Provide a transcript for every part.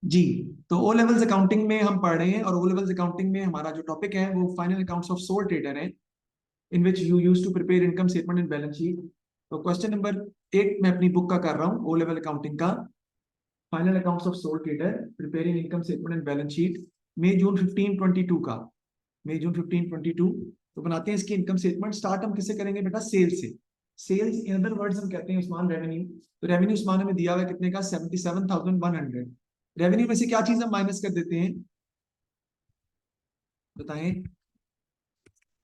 जी। तो O levels accounting में हम पढ़ रहे हैं, और ओ लेवल्स अकाउंटिंग में हमारा जो टॉपिक है वो final accounts of sole trader है, in which you use to prepare income statement and balance sheet. तो क्वेश्चन नंबर 8 मैं अपनी बुक का कर रहा हूँ, ओ लेवल अकाउंटिंग का, final accounts of sole trader preparing income statement and balance sheet, May June 1522 का, मई जून 1522। तो बनाते हैं इसकी इनकम स्टेटमेंट। स्टार्ट हम किससे करेंगे बेटा? सेल्स से। सेल्स इन अदर वर्ड्स हम कहते हैं उस्मान रेवेन्यू। तो रेवेन्यू उस्मान हमें दिया हुआ है कितने का? 77,100। रेवेन्यू में से क्या चीज हम माइनस कर देते हैं, बताएं?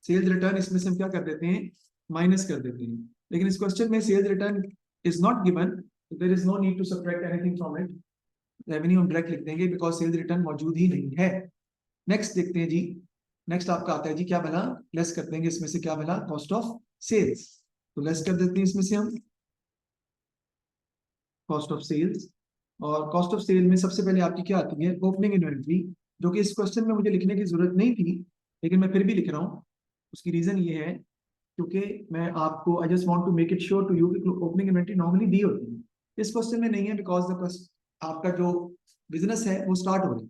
सेल्स रिटर्न, इसमें से हम क्या कर देते हैं? माइनस कर देते हैं। लेकिन इस क्वेश्चन में sales return is not given, there is no need to subtract anything from it. Revenue हम डायरेक्ट लिख देंगे बिकॉज सेल्स रिटर्न मौजूद ही नहीं है। नेक्स्ट देखते हैं जी। नेक्स्ट आपका आता है जी, क्या बना? लेस कर देंगे इसमें से, क्या बना? Cost of sales. तो लेस कर देते हैं इसमें से हम कॉस्ट ऑफ सेल्स। और कॉस्ट ऑफ सेल में सबसे पहले आपकी क्या आती है? ओपनिंग इन्वेंट्री, जो कि इस क्वेश्चन में मुझे लिखने की जरूरत नहीं थी, लेकिन मैं फिर भी लिख रहा हूँ। उसकी रीजन ये है क्योंकि मैं आपको, I just want to make it sure to you कि ओपनिंग इन्वेंट्री नॉर्मली दी होती है, इस क्वेश्चन में नहीं है, बिकॉज द आपका जो बिजनेस है वो स्टार्ट हो रही है।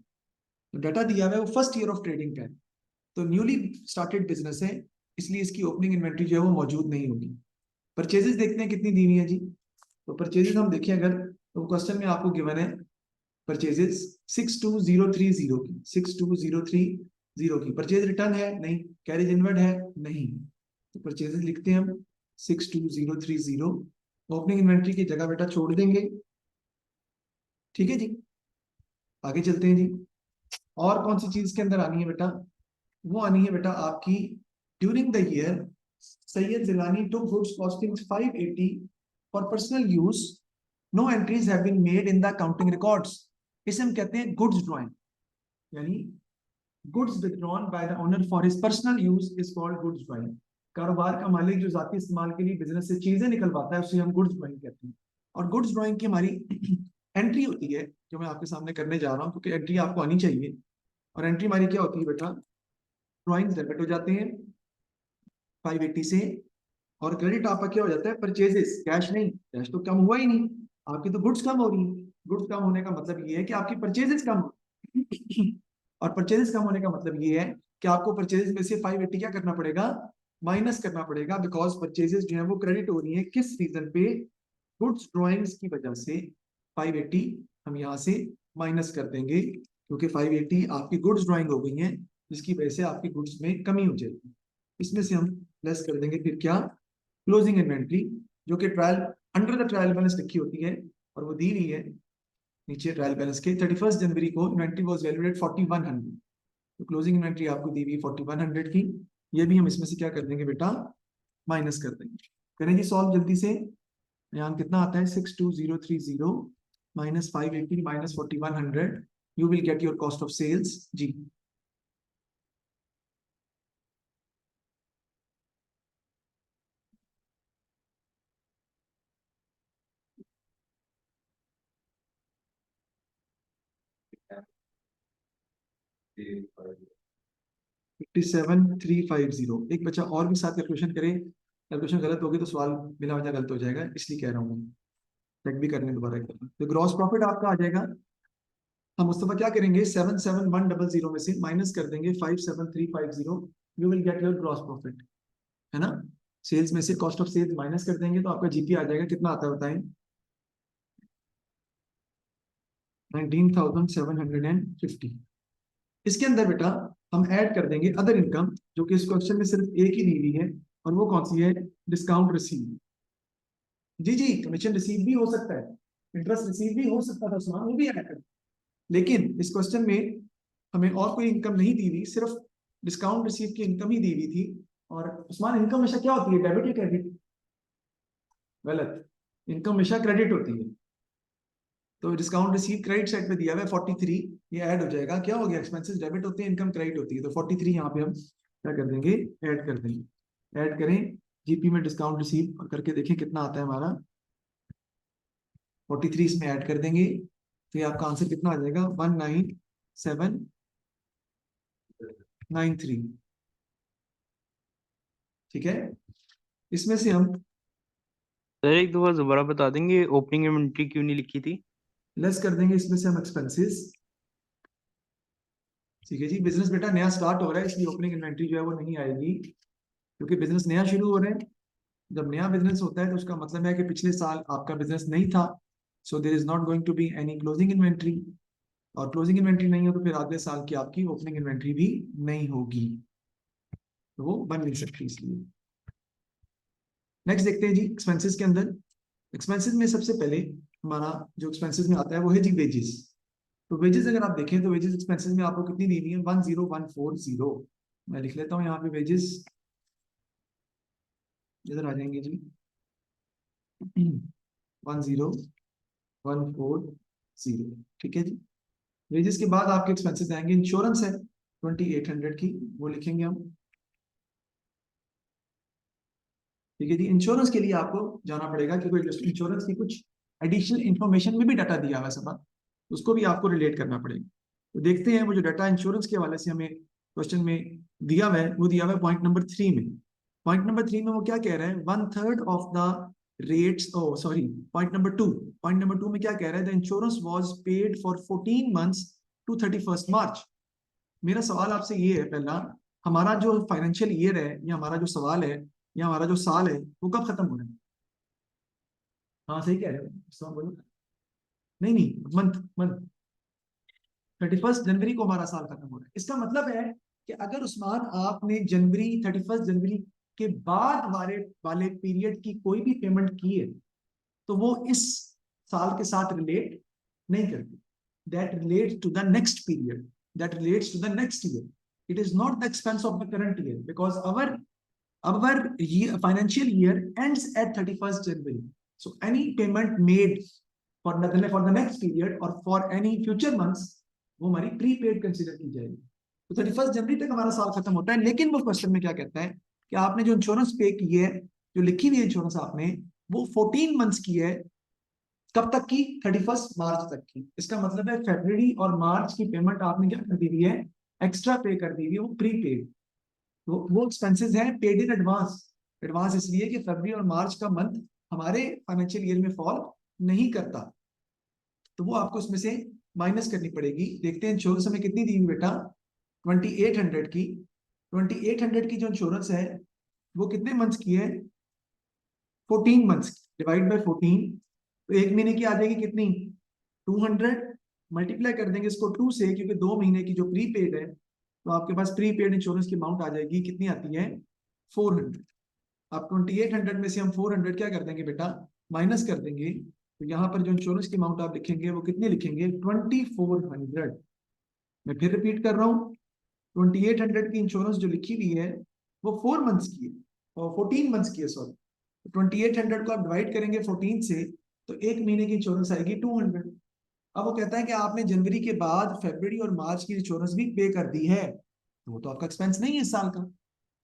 तो डाटा दिया हुआ है वो फर्स्ट ईयर ऑफ ट्रेडिंग का है, तो न्यूली स्टार्टेड बिजनेस है, इसलिए इसकी ओपनिंग इन्वेंट्री जो है वो मौजूद नहीं होगी। परचेजेस देखते हैं कितनी दी हुई है जी। तो परचेजेस हम देखें अगर, तो क्वेश्चन में आपको गिवन है परचेजेस 62,030 की, 62,030 की। परचेज रिटर्न है? नहीं। कैरेज इनवर्ड है? नहीं। तो परचेजेस लिखते हैं हम 62,030। ओपनिंग इन्वेंट्री की जगह बेटा छोड़ देंगे। ठीक है जी, आगे चलते हैं जी। और कौन सी चीज के अंदर आनी है बेटा? वो आनी है बेटा आपकी, during the year Syed Jilani took goods costing 580 for personal use, no entries have been made in the accounting records. इसे हम कहते हैं गुड्स ड्राइंग, यानी goods withdrawn by the owner for his personal use is called goods drawing. कारोबार का मालिक जो जाती इस्तेमाल के लिए बिजनेस से चीजें निकलवाता है उसे हम गुड्स ड्राइंग कहते हैं। और गुड्स ड्राइंग की हमारी एंट्री होती है, जो मैं आपके सामने करने जा रहा हूँ, क्योंकि एंट्री आपको आनी चाहिए। और एंट्री हमारी क्या होती है बेटा? ड्राइंग्स डेबिट हो जाते हैं 580 से, और क्रेडिट आपका क्या हो जाता है? परचेजेस, कैश नहीं, कैश तो कम हुआ ही नहीं, आपकी तो गुड्स कम हो रही है। गुड्स कम होने का मतलब ये है कि आपकी परचेजेस कम हो और परचेजेस कम होने का मतलब ये है कि आपको परचेजेस में से 580 क्या करना पड़ेगा? माइनस करना पड़ेगा, बिकॉज परचेजेस जो है वो क्रेडिट हो रही है किस रीजन पे? गुड्स ड्रॉइंग्स की वजह से 580 हम यहाँ से माइनस कर देंगे, क्योंकि 580 आपकी गुड्स ड्रॉइंग हो गई है, जिसकी वजह से आपकी गुड्स में कमी हो जाएगी। इसमें से हम लेस कर देंगे फिर क्या? क्लोजिंग इन्वेंट्री, जो कि trial, under the trial balance लिखी होती है, और वो दी हुई है नीचे ट्रायल बैलेंस के। 31 जनवरी को इन्वेंट्री वाज वैल्यूड एट 4100। तो क्लोजिंग इन्वेंट्री आपको दी हुई 4100 की, ये भी हम इसमें से क्या कर देंगे बेटा? माइनस कर देंगे। करें जी सॉल्व जल्दी से। यहाँ कितना आता है? 62,030 minus 580 minus 4100, you will get your cost of sales जी। Fifty seven three five zero. एक बच्चा और भी साथ कैलकुलेशन करे, कैलकुलेशन गलत होगी तो सवाल बिना वजह गलत हो जाएगा, इसलिए कह रहा हूँ मैं। चेक भी करने दोबारा एक बार। तो ग्रॉस प्रॉफिट आपका आ जाएगा, हम मुस्तफा क्या करेंगे? 77,100 में से माइनस कर देंगे 57,350, you will get your gross profit, है ना? सेल्स में से कॉस्ट ऑफ सेल्स माइनस कर देंगे तो आपका जीपी आ जाएगा, कितना आता है बताएं? 19,750। इसके अंदर बेटा हम ऐड कर देंगे अदर इनकम, जो कि इस क्वेश्चन में सिर्फ एक ही दी हुई है, और वो कौन सी है? Discount receive. जी जी, कमीशन रिसीव भी हो सकता है, इंटरेस्ट रिसीव भी हो सकता था उसमें, वो भी ऐड कर। लेकिन इस क्वेश्चन में हमें और कोई इनकम नहीं दी हुई, सिर्फ डिस्काउंट रिसीव की इनकम ही दी हुई थी। और उस्मान, इनकम हमेशा क्या होती है? डेबिट या क्रेडिट? गलत, इनकम हमेशा क्रेडिट होती है। तो डिस्काउंट रिसीव क्रेडिट साइड पे दिया हुआ है 43, ये ऐड हो जाएगा। क्या हो गया? एक्सपेंसेस डेबिट होते हैं, इनकम क्रेडिट होती है, तो 43 यहाँ पे हम क्या कर देंगे? ऐड कर देंगे। ऐड करें जीपी में डिस्काउंट रिसीव करके देखें कितना आता है हमारा। 43 इसमें ऐड कर देंगे, तो ये आपका आंसर कितना आ जाएगा? 19793। ठीक है, इसमें से हम सर एक दो बार दोबारा बता देंगे ओपनिंग इन्वेंट्री क्यों नहीं लिखी थी? लेस कर देंगे इसमें से हम एक्सपेंसेस, ठीक है जी, बिजनेस बेटा नया स्टार्ट हो रहा है, इसलिए ओपनिंग इन्वेंट्री जो है वो नहीं आएगी, क्योंकि बिजनेस नया शुरू हो रहा है। जब नया बिजनेस होता है तो उसका मतलब है कि पिछले साल आपका बिजनेस नहीं था, so there is not going to be any closing inventory, और क्लोजिंग इन्वेंट्री नहीं हो तो फिर अगले साल की आपकी ओपनिंग इन्वेंट्री भी नहीं होगी, तो वो बन नहीं सकती इसलिए। नेक्स्ट देखते हैं जी एक्सपेंसेस के अंदर। एक्सपेंसेस में सबसे पहले हमारा जो एक्सपेंसेस में आता है वो है जी वेजेस। तो वेजेस अगर आप देखें तो वेजेस एक्सपेंसेस में आपको कितनी दी हुई है, 10140। मैं लिख लेता हूँ यहाँ पे वेजेस, इधर आ जाएंगे जी 10140, ठीक है जी। वेजेस के बाद आपके एक्सपेंसेस आएंगे, इंश्योरेंस है 2800 की, वो लिखेंगे हम, ठीक है जी। इंश्योरेंस के लिए आपको जाना पड़ेगा क्योंकि इंश्योरेंस की कुछ एडिशनल इंफॉर्मेशन में भी डाटा दिया हुआ है सब, उसको भी आपको रिलेट करना पड़ेगा। तो देखते हैं वो जो डाटा इंश्योरेंस के हवाले से हमें क्वेश्चन में दिया हुआ है, वो दिया हुआ है पॉइंट नंबर 3 में। पॉइंट नंबर 3 में वो क्या कह रहा है, 1/3 of the rates, oh sorry, point number 2 में क्या कह रहा है, the insurance was paid for 14 months to 31 March. मेरा सवाल आपसे ये है, पहला हमारा जो फाइनेंशियल ईयर है या हमारा जो सवाल है या हमारा जो साल है वो कब खत्म हो रहा है? हाँ सही कह रहे हो, सब बोलो। नहीं नहीं, मंथ मंथ 31 जनवरी को हमारा साल खत्म हो रहा है। इसका मतलब है कि अगर उस्मान आपने जनवरी 31 जनवरी के बाद वाले वाले पीरियड की कोई भी पेमेंट की है तो वो इस साल के साथ रिलेट नहीं करती। That relates to the next period, that relates to the next year, it is not the expense of the current year, because our financial year ends at 31st January. So any payment made for the next period or for any future months वो हमारी prepaid consider की जाएगी। तो 31 जनवरी तक हमारा साल खत्म होता है, लेकिन वो क्वेश्चन में क्या कहता है कि आपने जो इंश्योरेंस पे की है, जो लिखी हुई है इंश्योरेंस आपने, वो 14 मंथ्स की है। कब तक की? 31 मार्च तक की। इसका मतलब है फरवरी और मार्च की पेमेंट आपने क्या कर दी हुई है, एक्स्ट्रा पे कर दी हुई है, वो प्रीपेड। तो वो एक्सपेंसेस हैं पेड इन एडवांस। एडवांस इसलिए कि फरवरी और मार्च का मंथ हमारे फाइनेंशियल ईयर में फॉल नहीं करता, तो वो आपको इसमें से माइनस करनी पड़ेगी। देखते हैं इंश्योरेंस हमें कितनी दी हुई बेटा, 2800 की। 2800 की जो इंश्योरेंस है वो कितने मंथ्स की है, 14 मंथ्स की, डिवाइड बाई 14, तो एक महीने की आ जाएगी कितनी, 200। मल्टीप्लाई कर देंगे इसको 2 से, क्योंकि 2 महीने की जो प्रीपेड है, तो आपके पास प्रीपेड इंश्योरेंस की अमाउंट आ जाएगी, कितनी आती है, 400। अब 2800 में से हम 400 क्या कर देंगे बेटा, माइनस कर देंगे, तो यहाँ पर जो इंश्योरेंस की अमाउंट आप लिखेंगे वो कितनी लिखेंगे, 2400। मैं फिर रिपीट कर रहा हूँ, 2800 की इंश्योरेंस जो लिखी हुई है वो 4 मंथ्स की है, और 14 मंथ्स की है, सॉरी। 2800 को आप डिवाइड करेंगे 14 से, तो एक महीने की इंश्योरेंस आएगी 200। अब वो कहता है कि आपने जनवरी के बाद फरवरी और मार्च की इंश्योरेंस भी पे कर दी है, तो वो तो आपका एक्सपेंस नहीं है इस साल का।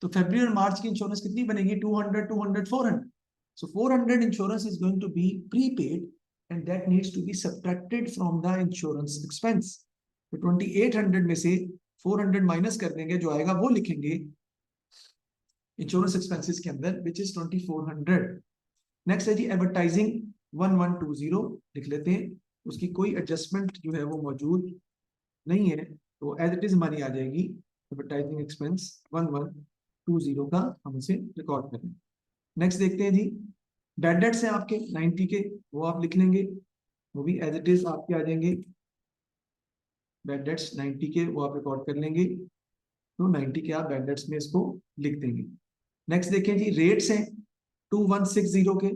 तो फरवरी और मार्च की इंश्योरेंस कितनी बनेगी, 200 200 400। So 400 insurance is going to be prepaid and that needs to be subtracted from the insurance expense. तो 2800 में से 400 माइनस कर देंगे, जो आएगा वो लिखेंगे इंश्योरेंस एक्सपेंसेस के अंदर, विच इज 2400। नेक्स्ट है जी एडवर्टाइजिंग 1120, लिख लेते हैं। उसकी कोई एडजस्टमेंट जो है वो मौजूद नहीं है, तो एज इट इज हमारी आ जाएगी एडवर्टाइजिंग एक्सपेंस 1120 का, हम उसे रिकॉर्ड करें। नेक्स्ट देखते हैं जी, बैड डेट्स हैं आपके 90 के, वो आप लिख लेंगे, वो भी एज इट इज आपके आ जाएंगे। बैड डेट्स 90 के वो आप रिकॉर्ड कर लेंगे, तो 90 के आप बैड डेट्स में इसको लिख देंगे। नेक्स्ट देखें जी, रेट्स हैं 2160 के,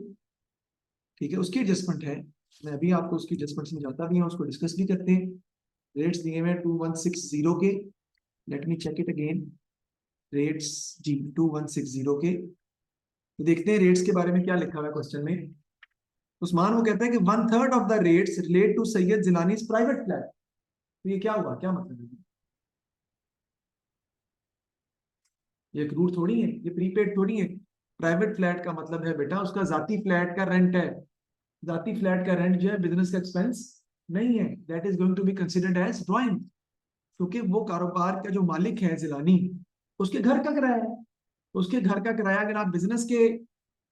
ठीक है, उसकी एडजस्टमेंट है। मैं अभी आपको उसकी एडजस्टमेंट समझाता भी हूँ, उसको डिस्कस भी करते हैं। रेट्स दिए हुए हैं 2160 के, let me check it again. Rates जी 2160 के, तो देखते हैं रेट्स के बारे में क्या लिखा हुआ है क्वेश्चन में। उस्मान वो कहता है कि 1/3 of the rates relate to Syed Jilani private flat. तो ये क्या हुआ, क्या मतलब है, ये एक रूट थोड़ी है, ये प्रीपेड थोड़ी है। प्राइवेट फ्लैट का मतलब है बेटा उसका जाती फ्लैट का रेंट है। जाती फ्लैट का रेंट जो है बिजनेस का एक्सपेंस नहीं है, that is going to be considered as drawing, क्योंकि वो कारोबार का जो मालिक है जिलानी, उसके घर का किराया है। उसके घर का किराया अगर आप बिजनेस के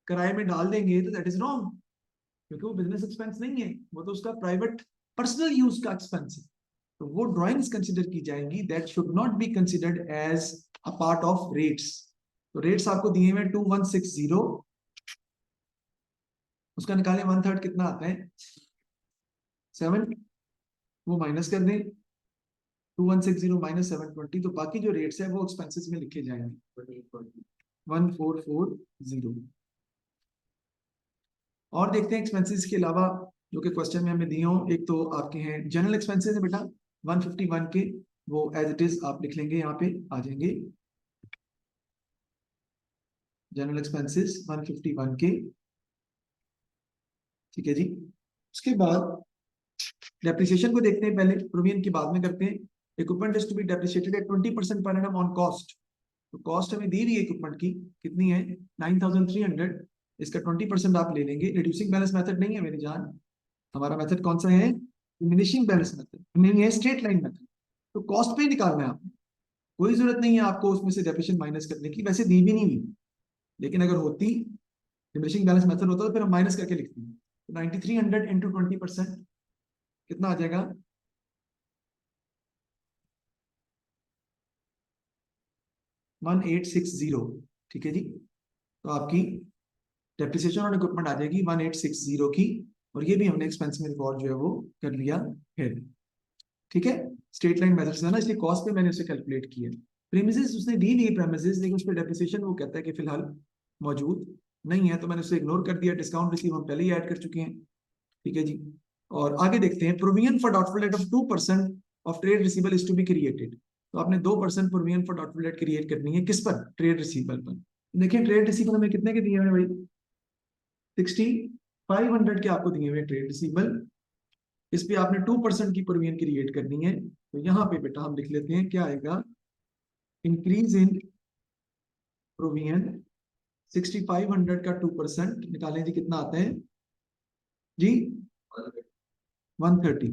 किराए में डाल देंगे तो दैट इज रॉन्ग, क्योंकि वो बिजनेस एक्सपेंस नहीं है, वो तो उसका प्राइवेट पर्सनल यूज का एक्सपेंस है। तो वो ड्राइंग्स कंसिडर की जाएंगी that should not be considered as a part of rates. तो रेट्स आपको दिए हुए 2160, उसका निकालें 1/3 कितना आता है 7, वो माइनस कर दें 2160 माइनस 720, तो बाकी जो रेट्स है वो एक्सपेंसेस में लिखे जाएंगे 1440। और देखते हैं एक्सपेंसेस के अलावा जो कि क्वेश्चन में हमें दिए हों। एक तो आपके हैं जनरल एक्सपेंसेस है बेटा 151 के, वो एज इट इज आप लिख लेंगे, यहाँ पे आ जाएंगे जनरल एक्सपेंसेस 151 के, ठीक है जी। उसके बाद डेप्रिसिएशन को देखते हैं, पहले प्रोविजन की बाद में करते हैं। Equipment is to be depreciated at 20% per annum on cost. तो कॉस्ट हमें दी हुई है इक्विपमेंट की, कितनी है 9300, इसका 20% आप ले लेंगे। रिड्यूसिंग बैलेंस मेथड नहीं है मेरी जान, हमारा मेथड कौन सा है डिमिनिशिंग बैलेंस मेथड, नहीं है स्ट्रेट लाइन मेथड। तो कॉस्ट पे ही निकालना है आपको, कोई जरूरत नहीं है आपको उसमें से डेप्रिसिएशन माइनस करने की, वैसे दी भी नहीं हुई, लेकिन अगर होती डिमिनिशिंग बैलेंस मेथड होता तो फिर हम माइनस करके लिखते हैं। तो 9300 इंटू 20% कितना आ जाएगा 1860, ठीक है जी। तो आपकी डेप्रिसिएशन और इक्विपमेंट आ जाएगी 1860 की, और ये भी हमने एक्सपेंस में रिकॉर्ड जो है वो कर लिया है, ठीक है। स्ट्रेट लाइन मेथड से है ना, इसलिए कॉस्ट पे मैंने उसे कैलकुलेट किया। प्रीमिसेस उसने दी नहीं प्रीमिसेस, लेकिन उस पर डेप्रिसिएशन वो कहता है कि फिलहाल मौजूद नहीं है, तो मैंने उसे इग्नोर कर दिया। डिस्काउंट रिसीव हम पहले ही ऐड कर चुके हैं, ठीक है जी। और आगे देखते हैं, provision for doubtful debt of 2% of trade receivable is to be created. तो आपने 2% provision for doubtful debt create करनी है, किस पर ट्रेड रिसीवेबल पर। देखिए ट्रेड रिसीवेबल हमें कितने के दिए हुए भाई 6500 के आपको दिए हुए ट्रेड रिसीवेबल, इस पे आपने 2% की प्रोविजन क्रिएट करनी है। तो यहाँ पे बेटा हम लिख लेते हैं क्या आएगा, इंक्रीज इन प्रोविजन 6500 का 2% निकालें जी, कितना आता है जी 130,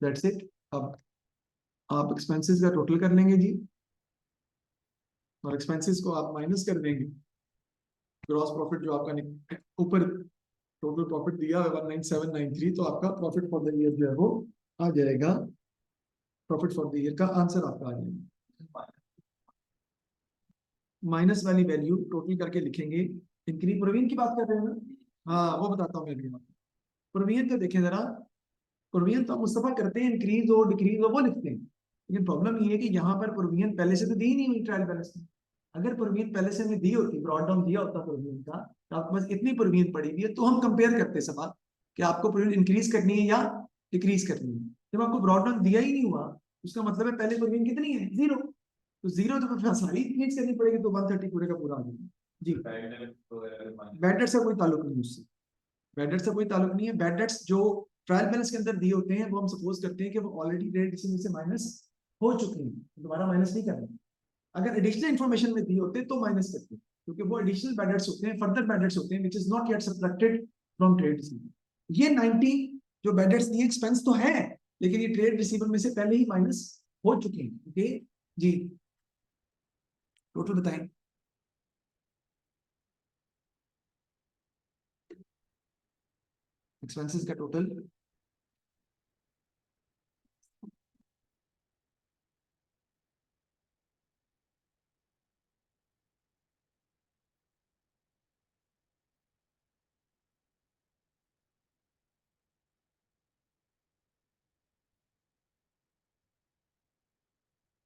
दैट्स इट। अब आप एक्सपेंसेस का टोटल कर लेंगे जी, और एक्सपेंसेस को आप माइनस कर देंगे ग्रॉस प्रॉफिट जो आपका ऊपर टोटल प्रॉफिट दिया है 19793, तो आपका प्रॉफिट फॉर द ईयर जो है वो आ जाएगा, प्रॉफिट फॉर द ईयर का आंसर आपका आ जाएगा। माइनस वाली वैल्यू टोटल करके लिखेंगे। इंक्रीज प्रोविजन की बात कर रहे हैं ना, हाँ वो बताता हूँ मैं भी। प्रोविजन तो देखें जरा, प्रोविजन तो हम मुस्तफा करते हैं इंक्रीज हो डिक्रीज हो वो लिखते हैं, लेकिन प्रॉब्लम ये है कि यहाँ पर प्रोविजन पहले से तो दी नहीं हुई ट्रायल बैलेंस में। अगर प्रोविजन पहले से हमें दी होती, ब्रॉड डाउन दिया होता प्रोविजन का, तो आपके पास इतनी प्रोविजन पड़ी हुई है, तो हम कंपेयर करते सवाल कि आपको प्रोविजन इंक्रीज करनी है या डिक्रीज करनी है। जब आपको ब्रॉड डाउन दिया ही नहीं हुआ, उसका मतलब है पहले प्रोविजन कितनी है 0, तो 0 तो फिर सारी इंक्रीज करनी पड़ेगी, तो 130 पूरे का पूरा आ जाएगा जी। बैड डेट से कोई ताल्लुक नहीं उससे, बैड डेट से कोई ताल्लुक नहीं है। बैड डेट्स जो ट्रायल बैलेंस के अंदर दिए होते हैं वो हम सपोज करते हैं कि वो ऑलरेडी क्रेडिट रिसीव से माइनस हो चुके हैं, दोबारा माइनस नहीं करना। अगर एडिशनल इन्फॉर्मेशन में दिए होते तो माइनस करते, क्योंकि वो एडिशनल बैड डेट्स होते हैं, फर्दर बैड डेट्स होते हैं which is not yet subtracted from trade receivable. ये 90 जो बैड डेट्स दिए एक्सपेंस तो है, लेकिन ये ट्रेड रिसीवेबल में से पहले ही माइनस हो चुके हैं, ओके जी। टोटल बताएं एक्सपेंसेस का टोटल।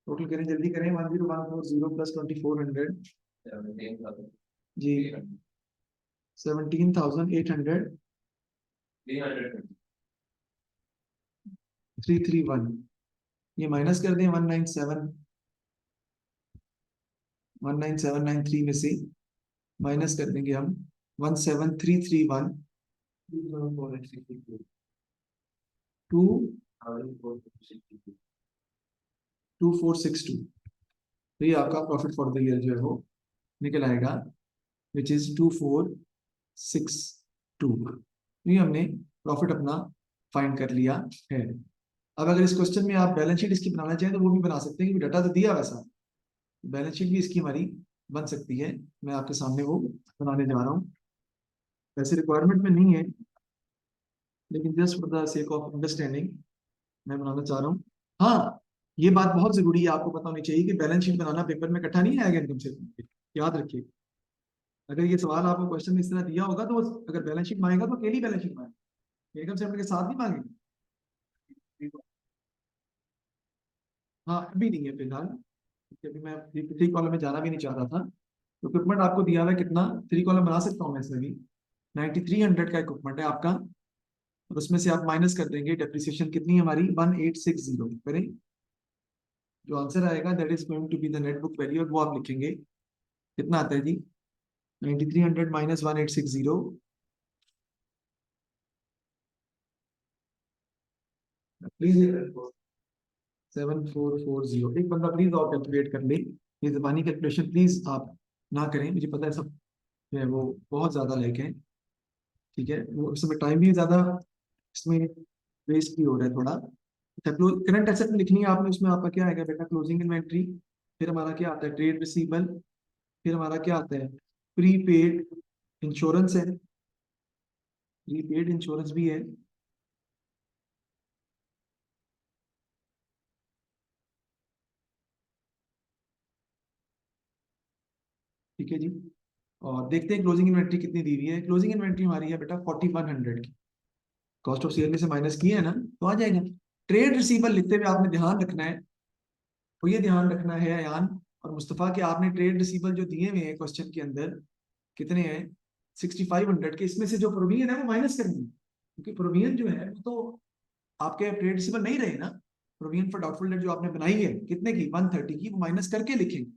टोटल करें, जल्दी करें, 10140 प्लस 2400 जी 17,800 331, ये माइनस कर दें 19793 में से माइनस कर देंगे हम 17331 टू 2462, तो ये आपका प्रॉफिट फॉर द ईयर जो है वो निकल आएगा विच इज 2462। ये हमने प्रॉफिट अपना फाइंड कर लिया है। अब अगर इस क्वेश्चन में आप बैलेंस शीट इसकी बनाना चाहें तो वो भी बना सकते हैं, क्योंकि डाटा तो दिया वैसा, बैलेंस शीट भी इसकी हमारी बन सकती है। मैं आपके सामने वो बनाने जा रहा हूँ, वैसे रिक्वायरमेंट में नहीं है, लेकिन just for the sake of understanding मैं बनाना चाह रहा हूँ। हाँ, ये बात बहुत जरूरी है, आपको पता होनी चाहिए कि बैलेंस शीट बनाना पेपर में इकट्ठा नहीं आएगा इनकम स्टेटमेंट, याद रखिए। अगर ये सवाल आपको क्वेश्चन में इस तरह दिया होगा तो अगर बैलेंस शीट मांगेगा तो अकेली बैलेंस शीट मांगेगा, इनकम स्टेटमेंट के साथ नहीं मांगेगा। हाँ, अभी नहीं है फिलहाल, क्योंकि अभी मैं थ्री कॉलम में जाना भी नहीं चाह रहा था। तो इक्विपमेंट आपको दिया हुआ है कितना, थ्री कॉलम बना सकता हूँ मैं इसमें भी। 9300 का इक्विपमेंट है आपका, और उसमें से आप माइनस कर देंगे डेप्रिसिएशन कितनी है हमारी, 1860 करें। जो आंसर आएगा that is going to be the net book value, और वो आप लिखेंगे कितना आता है जी, 9300 माइनस 1860। प्लीज 7440, एक बंदा प्लीज और कैलकुलेट कर ले, ये जबानी कैलकुलेशन प्लीज आप ना करें, मुझे पता है सब जो है वो बहुत ज्यादा लाइक है। ठीक है, वो इस समय टाइम भी ज्यादा इसमें वेस्ट भी हो रहा है थोड़ा। अच्छा, करंट एसेट में लिखनी है आपने, उसमें आपका क्या आएगा बेटा, क्लोजिंग इन्वेंट्री, फिर हमारा क्या आता है ट्रेड रिसीवेबल, फिर हमारा क्या आता है प्रीपेड इंश्योरेंस है, प्रीपेड इंश्योरेंस भी है। ठीक है जी, और देखते हैं क्लोजिंग इन्वेंट्री कितनी दी हुई है। क्लोजिंग इन्वेंट्री हमारी है बेटा 4100 की, कॉस्ट ऑफ सेल में से माइनस किए है ना, तो आ जाएगा। ट्रेड रिसीवेबल लिखते हुए आपने ध्यान रखना है, तो ये ध्यान रखना है अयान और मुस्तफा, कि आपने ट्रेड रिसीवेबल जो दिए हुए हैं क्वेश्चन के अंदर कितने हैं 6500 के, इसमें से जो प्रोविजन है वो माइनस करनी है, क्योंकि प्रोविजन जो है वो तो आपके ट्रेड रिसीवेबल नहीं रहे ना। प्रोविजन फॉर डाउटफुल डेट जो आपने बनाई है कितने की, 130 की, वो माइनस करके लिखेंगे।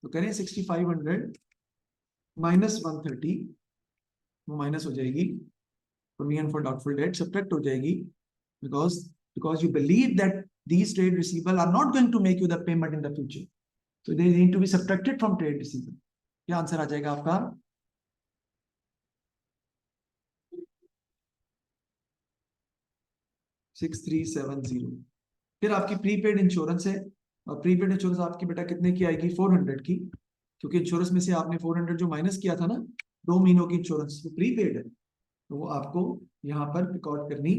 तो करें 6500 माइनस 130, वो माइनस हो जाएगी, provision for doubtful date subtract हो जाएगी, because because you believe that these trade receivable are not going to make you the payment in the future, so they need to be subtracted from trade receivable। क्या answer आ जाएगा आपका, 6370। फिर आपकी prepaid insurance है, और prepaid insurance आपकी बेटा कितने की आएगी, 400 की, क्योंकि इंश्योरेंस में से आपने 400 जो माइनस किया था ना, 2 महीनों की इंश्योरेंस वो प्रीपेड है, तो वो आपको यहाँ पर रिकॉर्ड करनी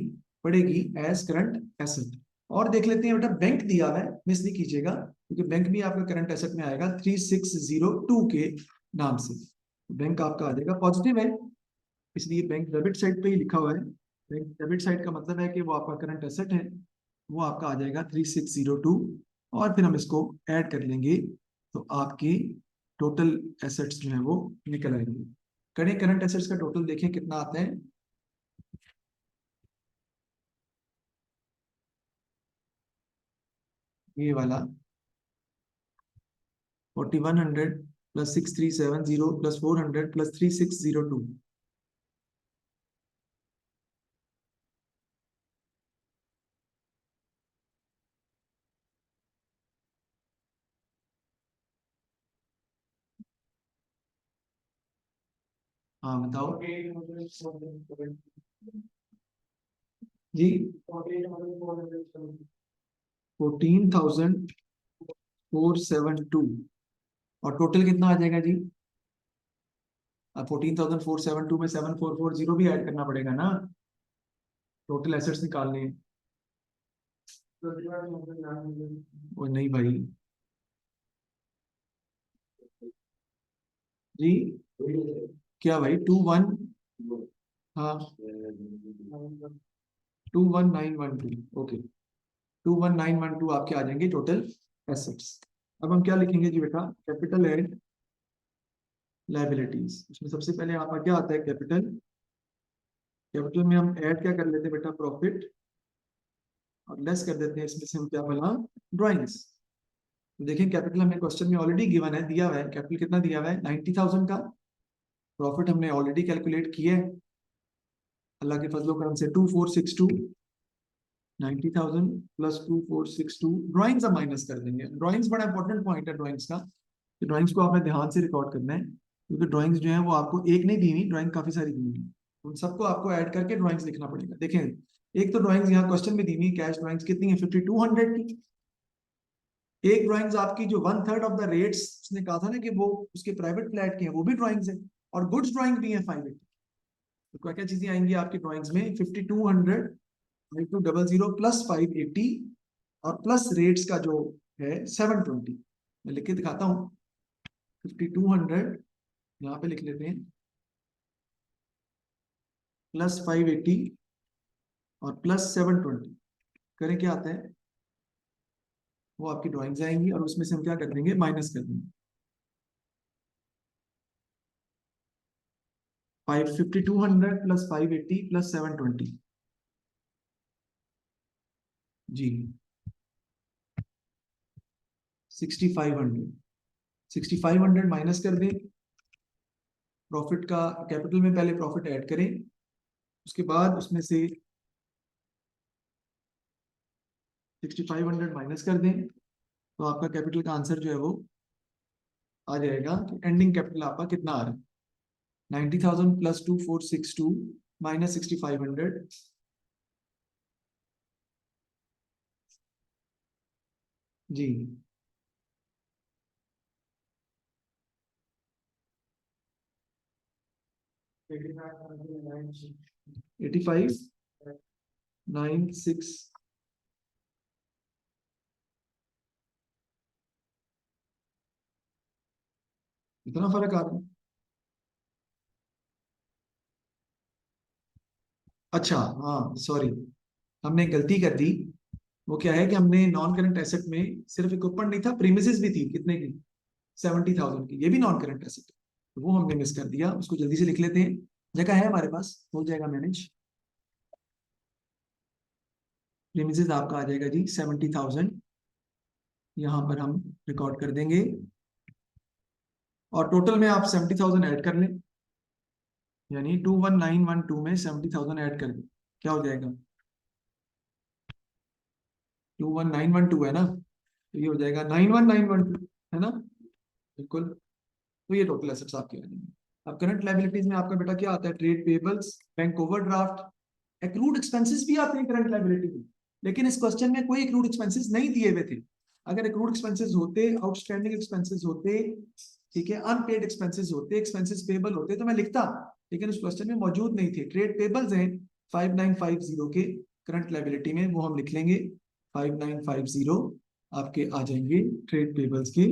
पड़ेगी एज करंट एसेट। और देख लेते हैं बेटा, बैंक दिया हुआ है, मिस नहीं कीजिएगा, क्योंकि बैंक भी आपका करंट एसेट में आएगा 3602 के नाम से। बैंक आपका आ जाएगा पॉजिटिव है, इसलिए बैंक डेबिट साइड पे ही लिखा हुआ है। बैंक डेबिट साइड का मतलब है कि वो आपका करंट एसेट है, वो आपका आ जाएगा 3602, और फिर हम इसको ऐड कर लेंगे, तो आपके टोटल एसेट्स जो है वो निकल आएंगे। करें करंट एसेट्स का टोटल, देखें कितना आता है। ये वाला 4100 प्लस 6370 प्लस 400 प्लस 3602। हाँ बताओ जी, 14,472, और टोटल कितना आ जाएगा जी, अब 14,472 में 7440 भी ऐड करना पड़ेगा ना, टोटल एसेट्स निकालने हैं। वो नहीं भाई जी, क्या भाई 21, हाँ 21912, ओके, 21912 आपके आ जाएंगे टोटल एसेट्स। अब हम क्या लिखेंगे जी बेटा, कैपिटल एंड लायबिलिटीज, उसमें सबसे पहले आपका क्या आता है कैपिटल, कैपिटल में हम ऐड क्या कर लेते हैं बेटा, प्रॉफिट, और लेस कर देते हैं इसमें से हम क्या बना, ड्राइंग्स। तो देखिए कैपिटल हमें क्वेश्चन में ऑलरेडी गिवन है, दिया हुआ है कैपिटल कितना दिया हुआ है 90,000 का, प्रॉफिट हमने ऑलरेडी कैलकुलेट किया है अल्लाह के फजलो करम से 2462, 90,000 प्लस 2462, ड्राइंग्स हम माइनस कर देंगे। ड्राइंग्स बड़ा इंपॉर्टेंट पॉइंट है ड्राइंग्स का, ड्राइंग्स को आपने ध्यान से रिकॉर्ड करना है, क्योंकि ड्राइंग्स जो है वो आपको एक नहीं दी हुई, ड्राइंग काफी सारी दी हुई, उन सबको आपको ऐड करके ड्राइंग्स लिखना पड़ेगा। देखें, एक तो ड्राइंग्स यहाँ क्वेश्चन में दी हुई कैश ड्राइंग्स कितनी है 5200 की, एक ड्राइंग्स आपकी जो 1/3 ऑफ द रेट्स उसने कहा था ना कि वो उसके प्राइवेट फ्लैट के हैं, वो भी ड्राइंग्स है, और गुड्स ड्राइंग भी है 580। तो क्या क्या चीजें आएंगी आपकी ड्राइंग्स में, 5200 × 00 प्लस 580 और प्लस रेट्स का जो है 720। मैं लिख के दिखाता हूँ, 5200 यहाँ पे लिख लेते हैं, प्लस 580 और प्लस 720 करें क्या आता है, वो आपकी ड्राइंग्स आएंगी और उसमें से हम क्या कर देंगे, माइनस कर देंगे। 5200 प्लस 580 प्लस 720 जी 6500। 6500 माइनस कर दें, प्रॉफिट का कैपिटल में पहले प्रॉफिट ऐड करें, उसके बाद उसमें से 6500 माइनस कर दें, तो आपका कैपिटल का आंसर जो है वो आ जाएगा कि एंडिंग कैपिटल आपका कितना आ रहा है, 90,000 प्लस 2462 माइनस 6500 जी 8596 इतना फर्क आ रहा है। अच्छा हाँ सॉरी, हमने एक गलती कर दी। वो क्या है कि हमने नॉन करंट एसेट में सिर्फ इक्विपमेंट नहीं था, प्रीमिसेस भी थी, कितने की, 70,000 की, ये भी नॉन करंट एसेट है, तो वो हमने मिस कर दिया, उसको जल्दी से लिख लेते हैं, जगह है हमारे पास, हो जाएगा मैनेज। प्रीमिसेस आपका आ जाएगा जी 70,000, यहाँ पर हम रिकॉर्ड कर देंगे, और टोटल में आप 70,000 ऐड कर लें, यानी 21912 में 70,000 ऐड कर दें, क्या हो जाएगा, 21912 है ना, तो ये हो जाएगा 91912, है ना, बिल्कुल। तो ये टोटल एसेट्स आपके आ जाएंगे। अब करंट लायबिलिटीज में आपका बेटा क्या आता है, trade payables, bank overdraft, accrued expenses भी आते हैं करंट लायबिलिटी में, लेकिन इस क्वेश्चन में कोई एक्रूड एक्सपेंसेस नहीं दिए हुए थे। अगर एक्रूड एक्सपेंसेस होते, आउटस्टैंडिंग एक्सपेंसेस होते, ठीक है, अनपेड एक्सपेंसेस होते, एक्सपेंसेस पेबल होते, तो मैं लिखता, लेकिन उस क्वेश्चन में मौजूद नहीं थे। ट्रेड पेबल्स हैं 5950 के करंट लायबिलिटी में, वो हम लिख लेंगे 5950 आपके आ जाएंगे ट्रेड पेबल्स के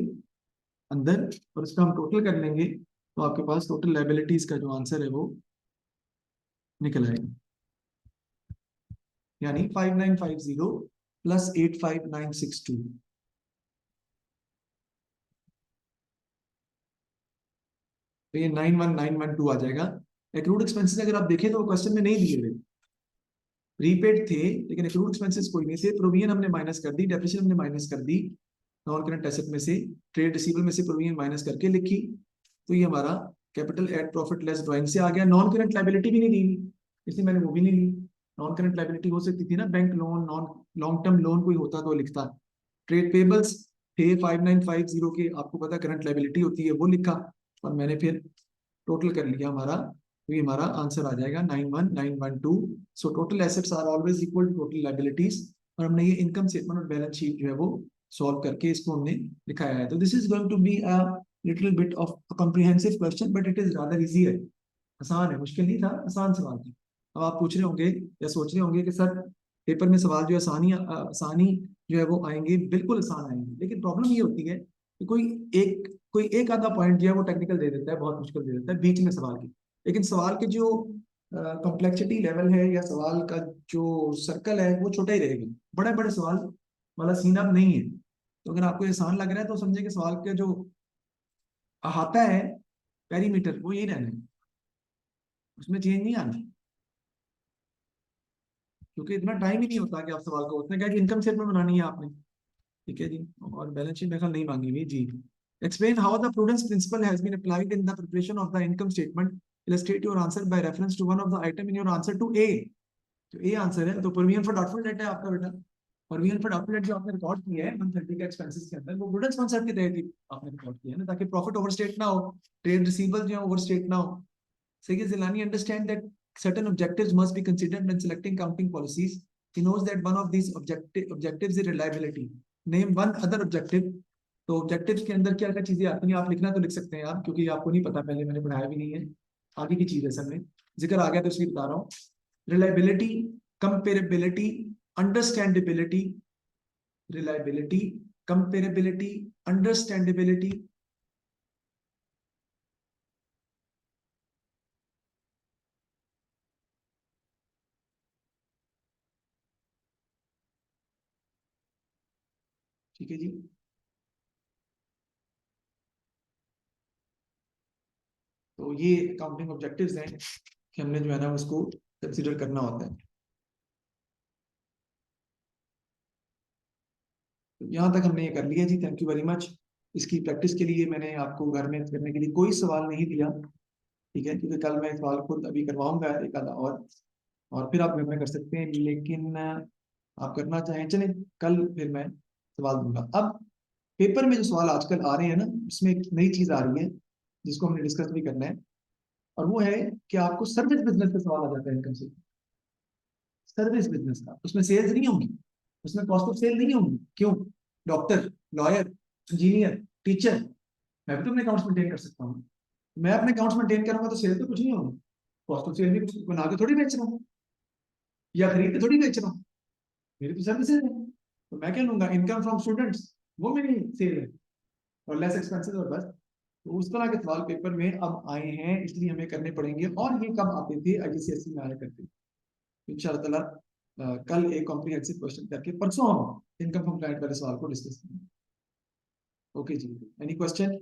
अंदर, और इसका हम टोटल कर लेंगे, तो आपके पास टोटल लायबिलिटीज का जो आंसर है वो निकल आएगा, यानी 5950 प्लस 85962, तो ये 91912 आ जाएगा। एक्रूड एक्सपेंसेस अगर आप देखें तो क्वेश्चन में नहीं दिए हुए, प्रीपेड थे लेकिन एक्रूड एक्सपेंसेस कोई नहीं थे, प्रोविजन हमने माइनस कर दी, डेप्रिसिएशन हमने माइनस कर दी, नॉन करंट एसेट में से ट्रेड रिसीवेबल में से प्रोविजन माइनस करके लिखी, तो ये हमारा capital eight profit less drawing से आ गया। नॉन करंट लायबिलिटी भी नहीं दी, इसलिए मैंने वो भी नहीं ली। नॉन करंट लायबिलिटी हो सकती थी ना, bank loan, non long term loan कोई होता तो लिखता। ट्रेड पेबल्स थे 5950 के, आपको पता करंट लायबिलिटी होती है, वो लिखा, और मैंने फिर टोटल कर लिया हमारा, तो ये हमारा आंसर आ जाएगा 91912। So total assets are always equal to total liabilities, और हमने ये इनकम स्टेटमेंट और बैलेंस शीट जो है वो सॉल्व करके इसको हमने दिखाया है। तो this is going to be a little bit of comprehensive question, but it is rather easy है, आसान है, मुश्किल नहीं था, आसान सवाल था। अब आप पूछ रहे होंगे या सोच रहे होंगे कि सर पेपर में सवाल जो है आसानी जो है वो आएंगे, बिल्कुल आसान आएंगे, लेकिन प्रॉब्लम ये होती है कि कोई एक आधा पॉइंट जो है वो टेक्निकल दे देता है, बहुत मुश्किल दे देता है बीच में सवाल की, लेकिन सवाल के जो कॉम्प्लेक्सिटी लेवल है या सवाल का जो सर्कल है वो छोटा ही रहेगा, बड़े बड़े सवाल वाला सीन अब नहीं है। तो अगर आपको ये आसान लग रहा है तो समझे कि सवाल के जो अहाता है, पेरीमीटर, वो यही रहना है, उसमें चेंज नहीं आना, क्योंकि इतना टाइम ही नहीं होता कि आप सवाल को, उसने कहा कि इनकम स्टेटमेंट बनानी है आपने, ठीक है जी, और बैलेंस शीट मेरे नहीं मांगी हुई जी। Explain how the prudence principle has been applied in the preparation of the income statement, illustrate your answer by reference to one of the item in your answer to A. तो A answer है, तो provision for doubtful date है आपका बेटा, provision for doubtful date जो आपने record किया है 130 के एक्सपेंसेस के अंदर, वो प्रूडेंस कॉन्सेप्ट के तहत ही आपने रिकॉर्ड किया है ना, ताकि प्रॉफिट ओवरस्टेट ना हो, ट्रेड रिसीवेबल जो है ओवरस्टेट ना हो। Sayyid Zilani understand that certain objectives must be considered when selecting accounting policies. He knows that one of these objectives is reliability. Name one other objective. तो objectives के अंदर क्या क्या चीजें आती हैं, आप लिखना तो लिख सकते हैं आप, क्योंकि आपको नहीं पता, पहले मैंने पढ़ाया भी नहीं है, आगे की चीज है सब में जिक्र आ गया तो इसलिए बता रहा हूँ। Reliability, comparability, understandability, reliability, comparability, understandability. ठीक है जी। तो ये अकाउंटिंग ऑब्जेक्टिव्स हैं कि हमने जो है ना उसको कंसिडर करना होता है। तो यहाँ तक हमने ये कर लिया जी, थैंक यू वेरी मच। इसकी प्रैक्टिस के लिए मैंने आपको घर में करने के लिए कोई सवाल नहीं दिया, ठीक है, क्योंकि कल मैं सवाल खुद अभी करवाऊंगा एक आधा और फिर आप घर में कर सकते हैं, लेकिन आप करना चाहें चलें, कल फिर मैं सवाल दूंगा। अब पेपर में जो सवाल आजकल आ रहे हैं ना, उसमें एक नई चीज आ रही है जिसको हमने डिस्कस भी करना है, और वो है कि आपको सर्विस बिजनेस का सवाल आ जाता है इनकम से। सर्विस बिजनेस का, उसमें सेल्स नहीं होंगी, उसमें कॉस्ट ऑफ सेल नहीं होंगी। क्यों? डॉक्टर, लॉयर, इंजीनियर, टीचर, मैं भी तो अपने अकाउंट्स मेंटेन कर सकता हूँ। मैं अपने अकाउंट्स मेंटेन करूंगा तो सेल तो कुछ नहीं होगी, कॉस्ट ऑफ सेल भी कुछ बना के थोड़ी बेच रहा हूँ या खरीद के थोड़ी बेच रहा हूँ, मेरी तो सर्विसेज है। तो मैं क्या लूंगा, इनकम फ्रॉम स्टूडेंट्स, वो मेरी सेल है, और लेस एक्सपेंसेस, और बस। तो उस तरह के सवाल पेपर में अब आए हैं, इसलिए हमें करने पड़ेंगे। और ये कब आते थे? आईजीसीएसई में आया करते थे। इंशाल्लाह ताला कल एक कॉम्प्रिहेंसिव क्वेश्चन करके परसों हम इनकम फ्रॉम क्लाइंट वाले सवाल को डिस्कस करेंगे। ओके जी, एनी क्वेश्चन?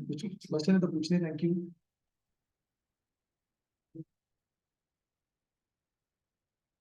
कुछ क्वेश्चन है तो पूछने, थैंक यू।